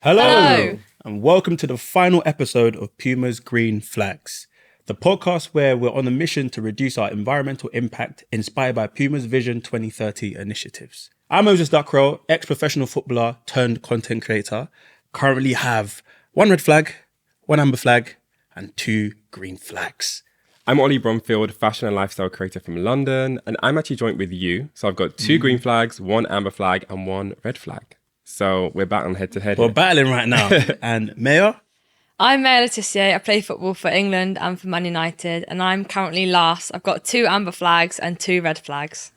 Hello, and welcome to the final episode of PUMA's Green Flags, the podcast where we're on a mission to reduce our environmental impact inspired by PUMA's Vision 2030 initiatives. I'm Moses Duckrow, ex-professional footballer turned content creator, currently have 1 red flag, 1 amber flag, and 2 green flags. I'm Ollie Bromfield, fashion and lifestyle creator from London, and I'm actually joined with you. So I've got 2 green flags, 1 amber flag, and 1 red flag. So we're battling head to head. We're battling right now. And Maya? I'm Maya Letitia. I play football for England and for Man United, and I'm currently last. I've got 2 amber flags and 2 red flags.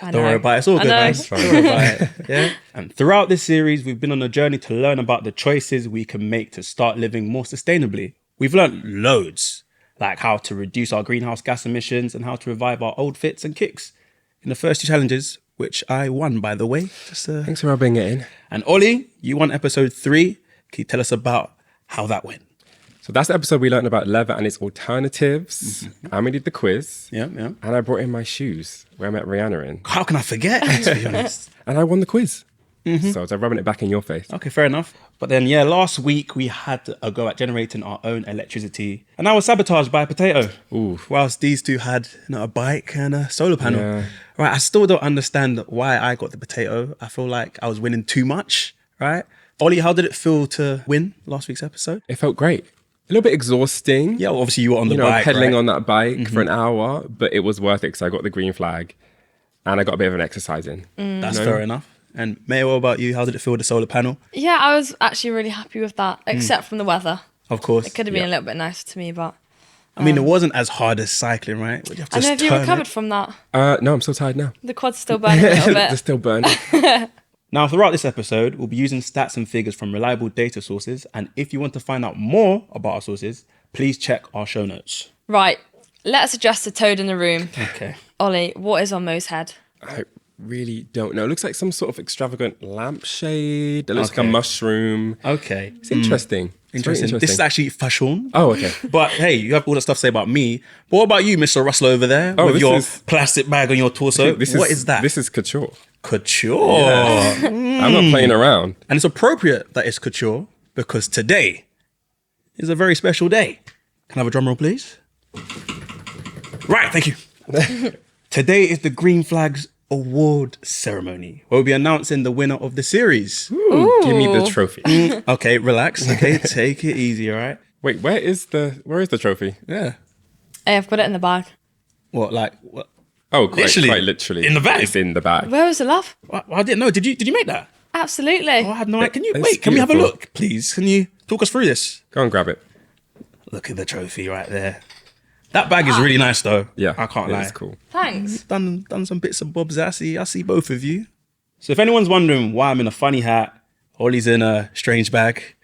Don't worry about it. It's all good, man. Don't worry about it. Yeah. And throughout this series, we've been on a journey to learn about the choices we can make to start living more sustainably. We've learned loads, like how to reduce our greenhouse gas emissions and how to revive our old fits and kicks. In the first 2 challenges, which I won, by the way. Thanks for rubbing it in. And Ollie, you won episode 3. Can you tell us about how that went? So that's the episode we learned about leather and its alternatives. And we did the quiz. Yeah. And I brought in my shoes, where I met Rihanna in. How can I forget, to be honest? And I won the quiz. So I was rubbing it back in your face. Okay, fair enough. But then, last week we had a go at generating our own electricity. And I was sabotaged by a potato. Ooh. Whilst these two had a bike and a solar panel. Yeah. Right, I still don't understand why I got the potato. I feel like I was winning too much, right? Ollie, how did it feel to win last week's episode? It felt great. A little bit exhausting. Yeah, well, obviously you were on the bike, pedaling right? on that bike for an hour, but it was worth it because I got the green flag and I got a bit of an exercise in. That's fair enough. And Maya, what about you? How did it feel with the solar panel? Yeah, I was actually really happy with that, except from the weather. Of course. It could have been a little bit nicer to me, but... I mean, it wasn't as hard as cycling, right? You have to I know, have you turn recovered it. from that? No, I'm still tired now. The quad's still burning a little They're bit. still burning. Now, throughout this episode, we'll be using stats and figures from reliable data sources. And if you want to find out more about our sources, please check our show notes. Right, let's address the toad in the room. Okay. Ollie, what is on Mo's head? I really don't know. It looks like some sort of extravagant lampshade. It looks like Okay. a mushroom. Okay. It's interesting. It's very Interesting. This is actually fashion. Oh, okay. But hey, you have all that stuff to say about me. But what about you, Mr. Rustler over there? Oh, with this your is- plastic bag on your torso? What is that? This is couture. Couture. I'm not playing around. And it's appropriate that it's couture because today is a very special day. Can I have a drum roll, please? Right, thank you. Today is the Green Flags Award ceremony where we'll be announcing the winner of the series. Ooh, give me the trophy. Okay, relax. Okay, take it easy, all right? Wait, where is the trophy? Yeah. Hey, I've got it in the bag. What? Oh, quite Literally? literally. In the bag? It's in the bag. Where was the love? I didn't know. Did you make that? Absolutely. Oh, I had no idea. Can you It's wait? Can we have a beautiful. look, please? Can you talk us through this? Go and grab it. Look at the trophy right there. That bag is really nice, though. Yeah, I can't lie. It's cool. Thanks. Done some bits and bobs. I see both of you. So if anyone's wondering why I'm in a funny hat, Ollie's in a strange bag,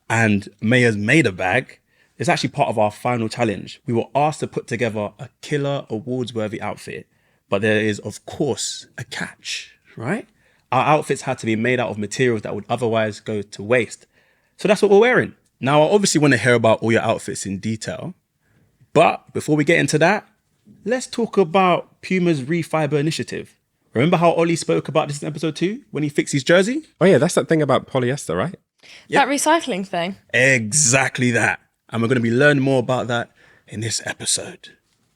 and Maya's made a bag, it's actually part of our final challenge. We were asked to put together a killer awards-worthy outfit, but there is, of course, a catch, right? Our outfits had to be made out of materials that would otherwise go to waste. So that's what we're wearing. Now, I obviously want to hear about all your outfits in detail, but before we get into that, let's talk about PUMA's FIBRE initiative. Remember how Ollie spoke about this in episode 2 when he fixed his jersey? Oh yeah, that's that thing about polyester, right? That recycling thing. Exactly that. And we're going to be learning more about that in this episode.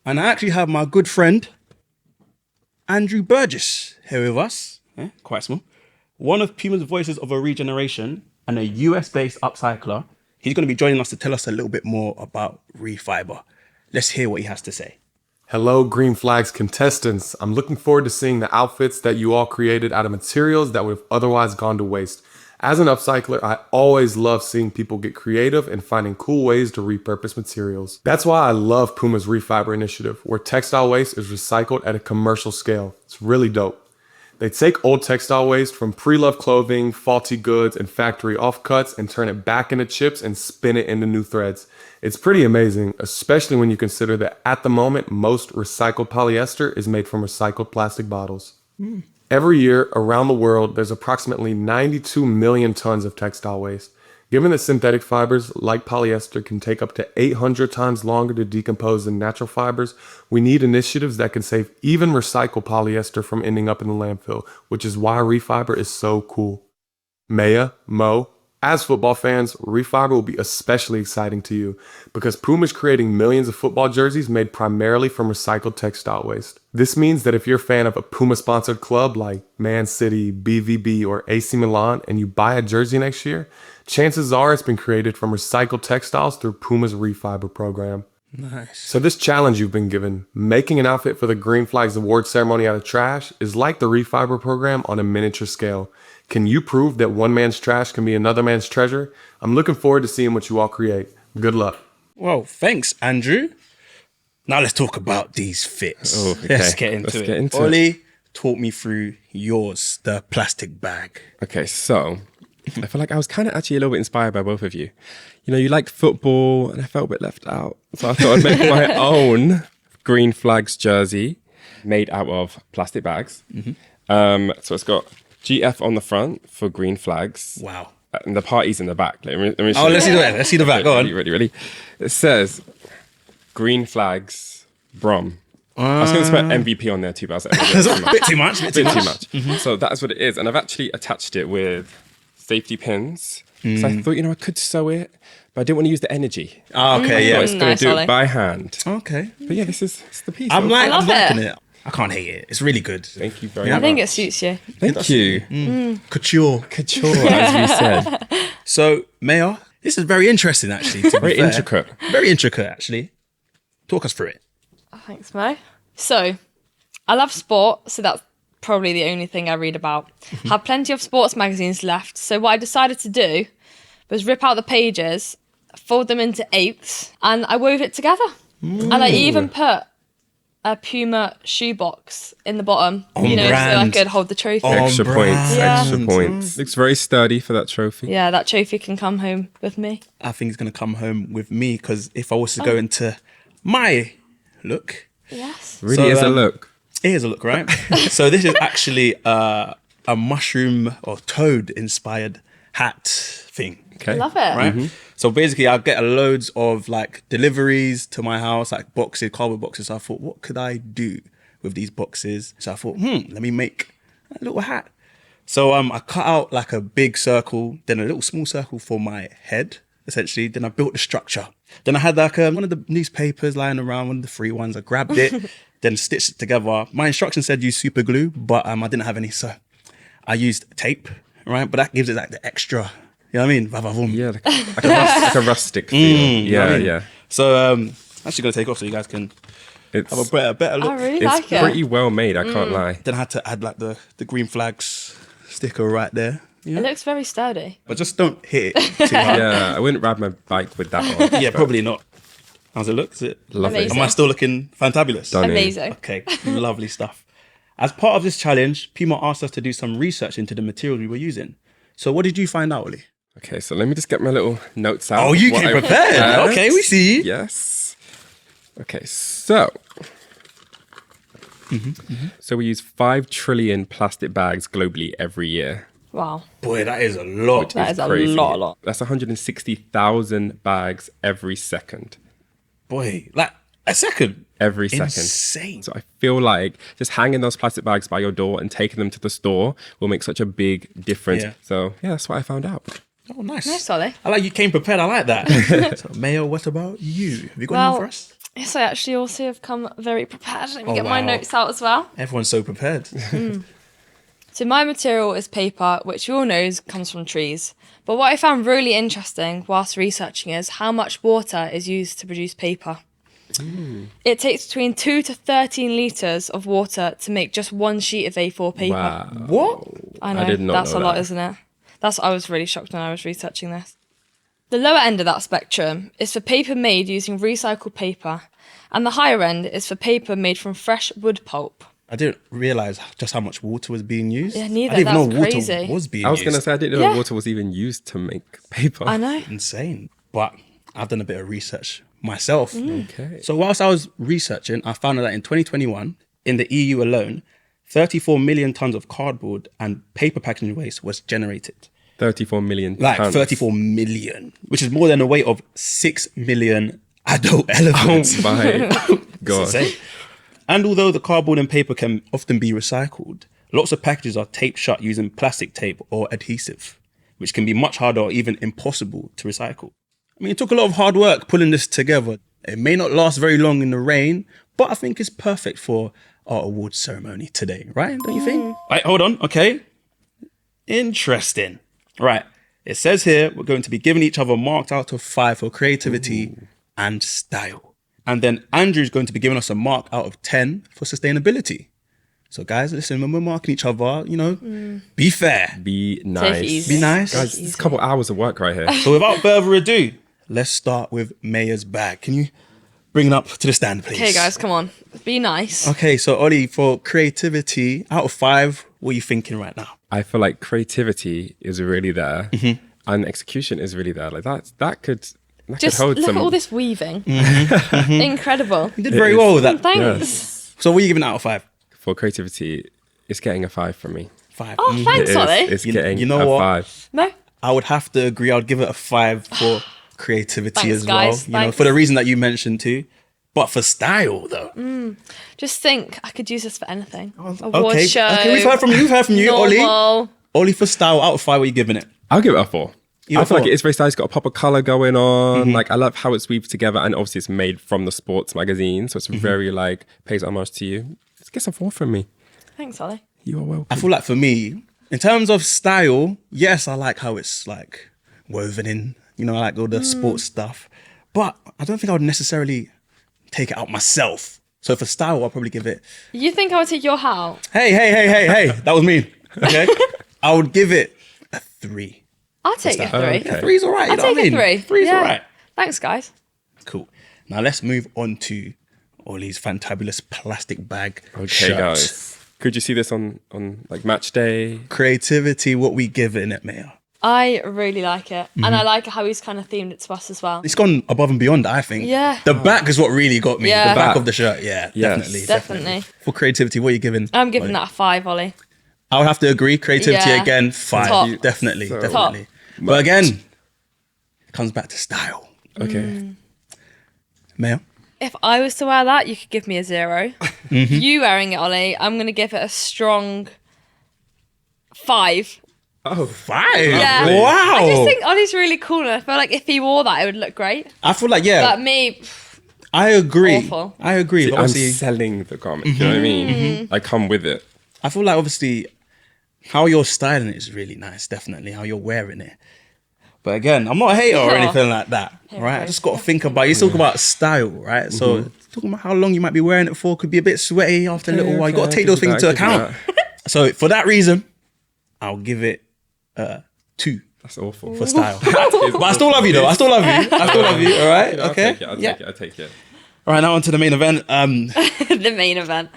And I actually have my good friend, Andrew Burgess, here with us. Quite small. One of PUMA's voices of a regeneration and a US-based upcycler. He's going to be joining us to tell us a little bit more about FIBRE. Let's hear what he has to say. Hello, Green Flags contestants. I'm looking forward to seeing the outfits that you all created out of materials that would have otherwise gone to waste. As an upcycler, I always love seeing people get creative and finding cool ways to repurpose materials. That's why I love PUMA's FIBRE initiative, where textile waste is recycled at a commercial scale. It's really dope. They take old textile waste from pre-loved clothing, faulty goods, and factory offcuts and turn it back into chips and spin it into new threads. It's pretty amazing, especially when you consider that at the moment, most recycled polyester is made from recycled plastic bottles. Every year around the world, there's approximately 92 million tons of textile waste. Given that synthetic fibers like polyester can take up to 800 times longer to decompose than natural fibers, we need initiatives that can save even recycled polyester from ending up in the landfill, which is why FIBRE is so cool. Maya, Mo, As football fans, Refiber will be especially exciting to you because PUMA is creating millions of football jerseys made primarily from recycled textile waste. This means that if you're a fan of a PUMA-sponsored club like Man City, BVB, or AC Milan, and you buy a jersey next year, chances are it's been created from recycled textiles through PUMA's Refiber program. Nice. So this challenge you've been given, making an outfit for the Green Flags Award ceremony out of trash, is like the Refiber program on a miniature scale. Can you prove that one man's trash can be another man's treasure? I'm looking forward to seeing what you all create. Good luck. Well, thanks, Andrew. Now let's talk about these fits. Oh, okay. Let's get into it. Ollie, talk me through yours, the plastic bag. Okay, so I feel like I was kind of actually a little bit inspired by both of you. You know, you liked football and I felt a bit left out. So I thought I'd make my own Green Flags jersey made out of plastic bags. So it's got GF on the front for Green Flags. Wow. And the party's in the back. Let me Oh, let's see the back. Let's see the back. Go on. Ready. It says Green Flags Brom. I was going to put MVP on there too, but I was like, A bit too much. bit too much. So that's what it is. And I've actually attached it with safety pins. So I thought, you know, I could sew it, but I didn't want to use the energy. Oh, okay, I yeah. was going Nice, to do Ollie. it by hand. Okay. But yeah, it's the piece. I'm love liking it. it. I can't hate it. It's really good. Thank you very I much. think it suits you. Thank you. Couture. Couture, as we said. So, Mayor, this is very interesting, actually. To be Very fair. intricate. Very intricate, actually. Talk us through it. Thanks, Mo. So, I love sport, so that's probably the only thing I read about. Have plenty of sports magazines left, so what I decided to do was rip out the pages, fold them into eighths, and I wove it together. And I even put a PUMA shoebox in the bottom, On so I brand. could hold the trophy. Extra brand. points. Yeah. Extra points. Looks very sturdy for that trophy. Yeah, that trophy can come home with me. I think it's going to come home with me because if I was to go into my look, Yes. Really So, is a look. it is a look, right? So this is actually a mushroom or toad inspired hat thing. Okay. Love it. Right. So basically, I get loads of like deliveries to my house, like boxes, cardboard boxes. So I thought, what could I do with these boxes? So I thought, let me make a little hat. So I cut out like a big circle, then a little small circle for my head, essentially. Then I built the structure. Then I had like one of the newspapers lying around, one of the free ones. I grabbed it, then stitched it together. My instructions said use super glue, but I didn't have any, so I used tape, right? But that gives it like the extra. You know what I mean? Va-va-voom. Yeah, like a rustic feel. You know what I mean? Yeah. So I'm actually going to take off so you guys can It's, have a better look. I really it's like it. pretty well made, I can't lie. Then I had to add like the Green Flags sticker right there. It looks very sturdy. But just don't hit it too hard. Yeah, I wouldn't ride my bike with that on. Yeah, probably not. How's it look? Is it? Love Amazing. it. Am I still looking fantabulous? Done. Amazing. Okay, lovely stuff. As part of this challenge, PUMA asked us to do some research into the materials we were using. So what did you find out, Ollie? Okay, so let me just get my little notes out. Oh, you What came I prepared. Okay, we see. Yes. Okay, so. So we use 5 trillion plastic bags globally every year. Wow. Boy, that is a lot. That is a Crazy. lot. That's 160,000 bags every second. Boy, like a second. Every second. Insane. So I feel like just hanging those plastic bags by your door and taking them to the store will make such a big difference. Yeah. So yeah, that's what I found out. Oh, nice. Nice, Ollie. I like you came prepared. I like that. So, Mayo, what about you? Have you got anything for us? Yes, I actually also have come very prepared. Let me Oh, get my wow. notes out as well. Everyone's so prepared. So my material is paper, which you all know comes from trees. But what I found really interesting whilst researching is how much water is used to produce paper. It takes between 2 to 13 litres of water to make just one sheet of A4 paper. Wow. What? I know, did not that's know a lot, that. isn't it? I was really shocked when I was researching this. The lower end of that spectrum is for paper made using recycled paper, and the higher end is for paper made from fresh wood pulp. I didn't realise just how much water was being used. Yeah, neither. I didn't even That's know water crazy. was being I was used. going to say, I didn't know Yeah. water was even used to make paper. I know. Insane. But I've done a bit of research myself. Okay. So whilst I was researching, I found out that in 2021, in the EU alone, 34 million tons of cardboard and paper packaging waste was generated. 34 million Like tons. 34 million, which is more than the weight of 6 million adult elephants. Oh my God. Insane. And although the cardboard and paper can often be recycled, lots of packages are taped shut using plastic tape or adhesive. which can be much harder or even impossible to recycle. I mean, it took a lot of hard work pulling this together. It may not last very long in the rain, but I think it's perfect for our awards ceremony today, right? Don't you think? Right, hold on. Okay. Interesting. Right. It says here we're going to be giving each other marked out of 5 for creativity and style. And then Andrew's going to be giving us a mark out of 10 for sustainability. So guys, listen, when we're marking each other, you know, be fair. Be Take it nice. easy. Be nice. Guys, it's a couple hours of work right here. So without further ado, let's start with Maya's bag. Can you bring it up to the stand, please? Okay, guys, come on. Be nice. Okay, so Ollie, for creativity, out of 5, what are you thinking right now? I feel like creativity is really there, and execution is really there. Like that could Just hold look some. at all this weaving. Incredible. You did very well with that. Thanks. So what are you giving out of 5? For creativity, it's getting a 5 from me. 5. Oh, thanks, Ollie. It's You- getting you know a what? 5. No? I would have to agree. I'd give it a 5 for creativity Thanks, as well. guys. You know, Thanks. for the reason that you mentioned too. But for style, though. Just think, I could use this for anything. Award Okay. show. Okay, we've heard from you. We've heard from you, Ollie. normal. Ollie, for style, out of 5, what are you giving it? I'll give it a 4. You I a feel like 4? it is very stylish. It's got a pop of color going on. Like I love how it's weaved together, and obviously it's made from the sports magazine, so it's very like pays homage to you. Let's get some 4 from me. Thanks, Ollie. You are welcome. I feel like for me, in terms of style, yes, I like how it's like woven in, you know, I like all the sports stuff. But I don't think I would necessarily take it out myself. So for style, I'll probably give it, You think I would take your hat out? hey, that was mean. Okay. I would give it a 3. I'll take a 3. Okay. 3's all right. You I'll know what I take mean? a 3. 3's all right. Thanks, guys. Cool. Now let's move on to Ollie's fantabulous plastic bag. Okay, shirt. guys. Could you see this on like match day? Creativity, what we giving it, Maya? I really like it. And I like how he's kind of themed it to us as well. It's gone above and beyond, I think. Yeah. The back is what really got me. Yeah. The back Back. of the shirt. Yeah, Yes. Definitely. For creativity, what are you giving? I'm giving Ollie? that a 5, Ollie. I would have to agree. Creativity Yeah. again, 5. Top. Definitely, So definitely. But again, it comes back to style. Okay. Maya? If I was to wear that, you could give me a 0. You wearing it, Ollie, I'm going to give it a strong 5. Oh, 5? Yeah. Wow. I just think Ollie's really cool, and I feel like if he wore that, it would look great. I feel like, yeah, But me, I agree. Awful. I agree. But I'm obviously, selling the garment. You know what I mean? I come with it. I feel like obviously how you're styling it is really nice, definitely, how you're wearing it. But again, I'm not a hater or Yeah. anything like that, right? I just got to think about, you talk about style, right? So talking about how long you might be wearing it for could be a bit sweaty after a little while. You got to take those things into account. So for that reason, I'll give it 2 That's awful. for style. But I still love you though. I still love you. I still love you, all right? I'll Okay? take it. I'll Yeah. take it. I'll take it. All right, now on to the main event. the main event.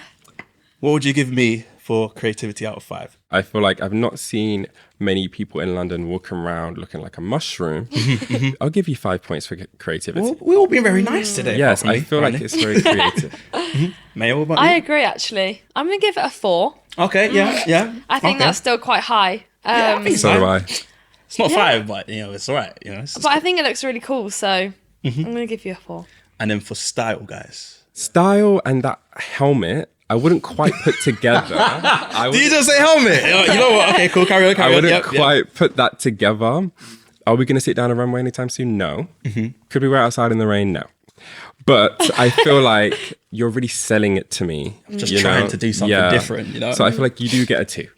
What would you give me for creativity out of 5? I feel like I've not seen many people in London walking around looking like a mushroom. I'll give you 5 points for creativity. We're all being very nice today. Yes, apart I from feel me, like Riley. it's very creative. Maya, what about I you? agree, actually. I'm going to give it a 4. Okay, yeah. I think Okay. that's still quite high. I think So do I. It's not Yeah. 5, but you know, it's all right. You know, But I think it looks really cool, so I'm going to give you a 4. and then for style, guys. Style and that helmet, I wouldn't quite put together. I Did you wouldn't, just say helmet? You know what? Okay, cool. Carry on. I Carry on. wouldn't Yep, yep. quite put that together. Are we going to sit down a runway anytime soon? No. Could we wear it outside in the rain? No. But I feel like you're really selling it to me. Just you trying know? to do something different, you know? So I feel like you do get a 2.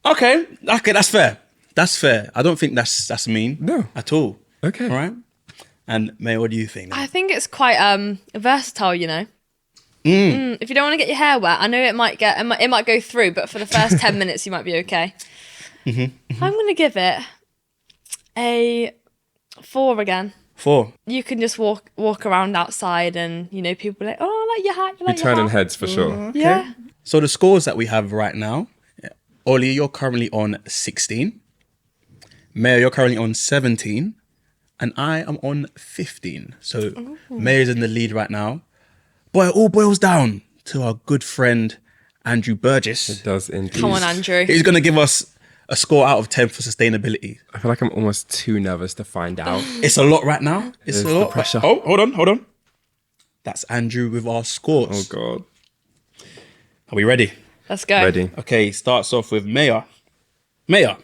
Okay, that's fair. That's fair. I don't think that's mean. No. At all. Okay. All right. And May, what do you think? I think it's quite versatile, you know. If you don't want to get your hair wet, I know it might go through, but for the first 10 minutes, you might be okay. I'm going to give it a 4 again. 4. You can just walk around outside, and you know people are like, oh, I like your hat. You We're like your turning hat. heads for sure. Yeah. So the scores that we have right now, Ollie, you're currently on 16. Maya, you're currently on 17. And I am on 15. So Maya's in the lead right now. But it all boils down to our good friend, Andrew Burgess. It does indeed. Come on, Andrew. He's going to give us a score out of 10 for sustainability. I feel like I'm almost too nervous to find out. It's a lot right now. It's There's a the lot. pressure. Oh, hold on. That's Andrew with our Oh scores. God. Are we ready? Let's go. Ready. Okay, starts off with Maya. Maya,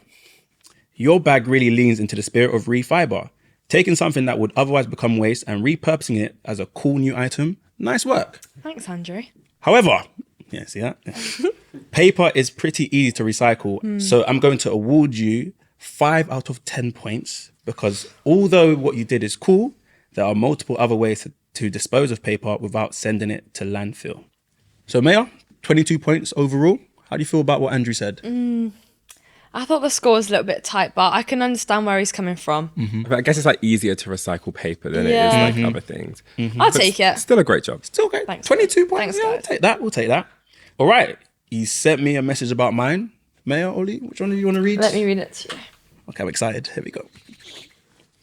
Your bag really leans into the spirit of ReFibre, taking something that would otherwise become waste and repurposing it as a cool new item. Nice work. Thanks, Andrew. However, yeah, see that? Yeah. Paper is pretty easy to recycle. So I'm going to award you 5 out of 10 points because although what you did is cool, there are multiple other ways to dispose of paper without sending it to landfill. So Maya, 22 points overall. How do you feel about what Andrew said? I thought the score was a little bit tight, but I can understand where he's coming from. But I guess it's like easier to recycle paper than it is Yeah. like other things. I'll take it. Still a great job. Still okay. Thanks, 22 points. Thanks, Yeah, we'll guys. take that. We'll take that. All right. He sent me a message about mine. Maya, Ollie, which one do you want to read? Let me read it to you. Okay, I'm excited. Here we go.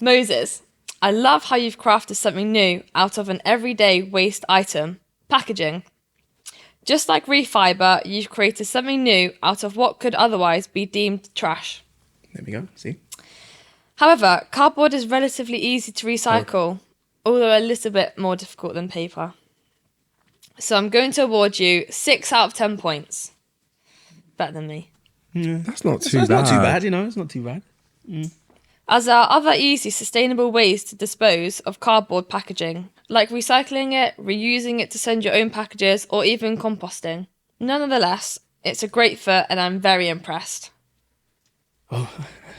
Moses, I love how you've crafted something new out of an everyday waste item, packaging. Just like ReFibre, you've created something new out of what could otherwise be deemed trash. There we go. See? However, cardboard is relatively easy to recycle, although a little bit more difficult than paper. So I'm going to award you 6 out of 10 points. Better than me. That's not So too it's bad. not too bad, you know. It's not too bad. As there are other easy, sustainable ways to dispose of cardboard packaging, like recycling it, reusing it to send your own packages, or even composting. Nonetheless, it's a great fit and I'm very impressed.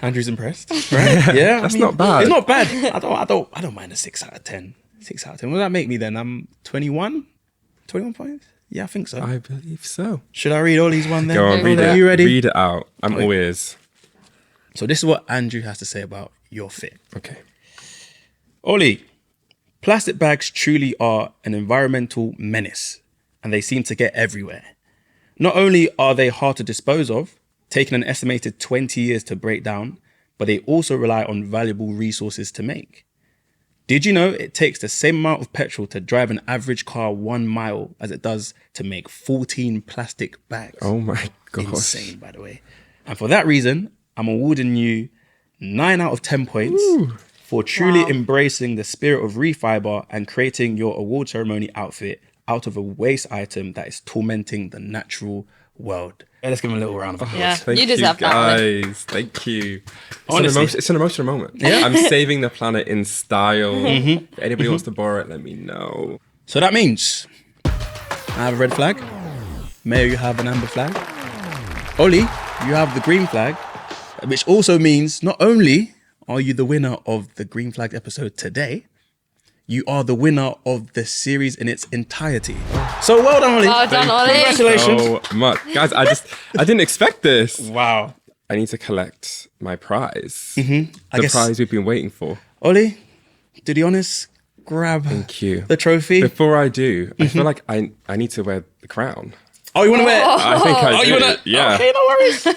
Andrew's impressed. Right? Yeah. That's not bad. It's not bad. I don't mind a 6 out of 10. 6 out of 10. What does that make me then? I'm 21? 21 points? Yeah, I think so. I believe so. Should I read Ollie's one then? Go on, read Are it. you ready? Read it out. I'm all ears. So this is what Andrew has to say about your fit. Okay. Ollie, plastic bags truly are an environmental menace and they seem to get everywhere. Not only are they hard to dispose of, taking an estimated 20 years to break down, but they also rely on valuable resources to make. Did you know it takes the same amount of petrol to drive an average car 1 mile as it does to make 14 plastic bags? Oh my gosh. Insane, by the way. And for that reason, I'm awarding you 9 out of 10 points for truly embracing the spirit of ReFibre and creating your award ceremony outfit out of a waste item that is tormenting the natural world. Yeah, let's give him a little round of applause. Yeah, Thank you deserve that. Ollie. guys. Thank you. Honestly. It's an emotional moment. Yeah. I'm saving the planet in style. If anybody wants to borrow it, let me know. So that means I have a red flag. Mayo, you have an amber flag. Ollie, you have the green flag, which also means not only are you the winner of the green flag episode today, you are the winner of the series in its entirety. So well done, Ollie. Well done, Ollie. Congratulations. So much. Guys, I didn't expect this. Wow. I need to collect my prize. I The guess, prize we've been waiting for. Ollie, do the honors, grab Thank you. the trophy. Before I do, I feel like I need to wear the crown. Oh, you want to wear it? I think I Oh, do. you want to? Yeah. Okay, no worries.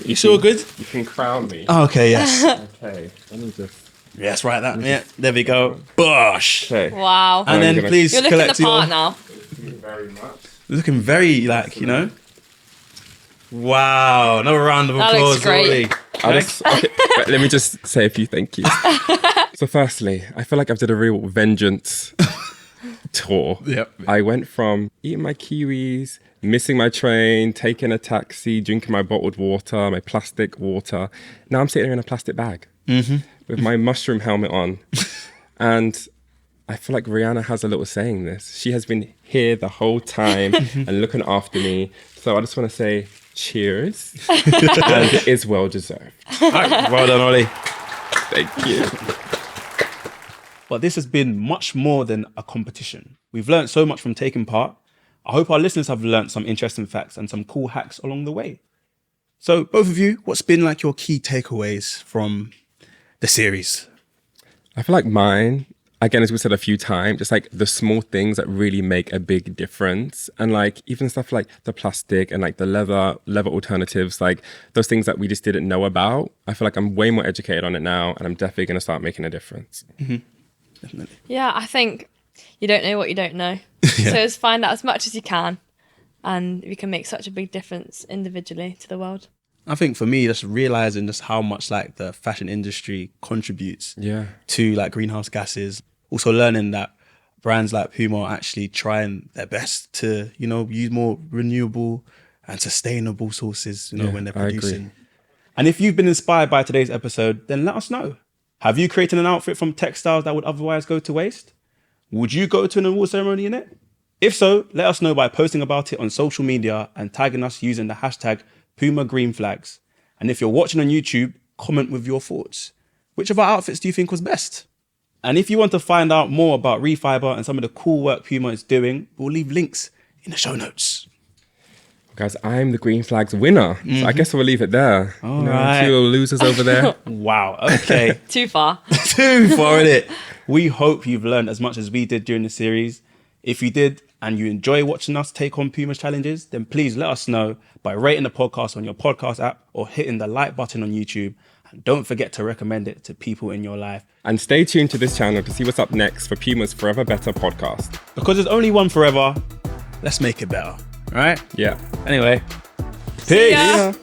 You Sure, good? You can crown me. Okay, yes. Okay. Let me just. Yes, right, that. Yeah, there we go. Bosh. Okay. Wow. And I'm then gonna- please You're looking the collect your... part now. Thank you very much. Looking very, like, you know. Wow. Another round of That applause, looks great. Ollie. Okay, wait, let me just say a few thank yous. So firstly, I feel like I've did a real vengeance tour. Yep. I went from eating my kiwis, missing my train, taking a taxi, drinking my bottled water, my plastic water. Now I'm sitting here in a plastic bag with my mushroom helmet on. And I feel like Rihanna has a little saying in this. She has been here the whole time and looking after me. So I just want to say cheers. And it is well deserved. All right, well done, Ollie. Thank you. But this has been much more than a competition. We've learned so much from taking part. I hope our listeners have learned some interesting facts and some cool hacks along the way. So both of you, what's been like your key takeaways from the series? I feel like mine, again, as we said a few times, just like the small things that really make a big difference. And like even stuff like the plastic and like the leather alternatives, like those things that we just didn't know about. I feel like I'm way more educated on it now and I'm definitely going to start making a difference. Definitely. Yeah, I think you don't know what you don't know. So just find out as much as you can. And we can make such a big difference individually to the world. I think for me, just realizing just how much like the fashion industry contributes Yeah. to like greenhouse gases. Also learning that brands like PUMA are actually trying their best to, you know, use more renewable and sustainable sources, you know, Yeah, when they're I agree. producing. And if you've been inspired by today's episode, then let us know. Have you created an outfit from textiles that would otherwise go to waste? Would you go to an award ceremony in it? If so, let us know by posting about it on social media and tagging us using the hashtag #PumaGreenFlags. And if you're watching on YouTube, comment with your thoughts. Which of our outfits do you think was best? And if you want to find out more about ReFibre and some of the cool work Puma is doing, we'll leave links in the show notes. Guys, I'm the Green Flags winner. So I guess we'll leave it there. All right. Two little losers over there. Wow, okay. Too far. Too far in it. We hope you've learned as much as we did during the series. If you did and you enjoy watching us take on Puma's challenges, then please let us know by rating the podcast on your podcast app or hitting the like button on YouTube. And don't forget to recommend it to people in your life. And stay tuned to this channel to see what's up next for Puma's Forever Better podcast. Because there's only one forever, let's make it better. All right? Yeah. Anyway, See peace. ya.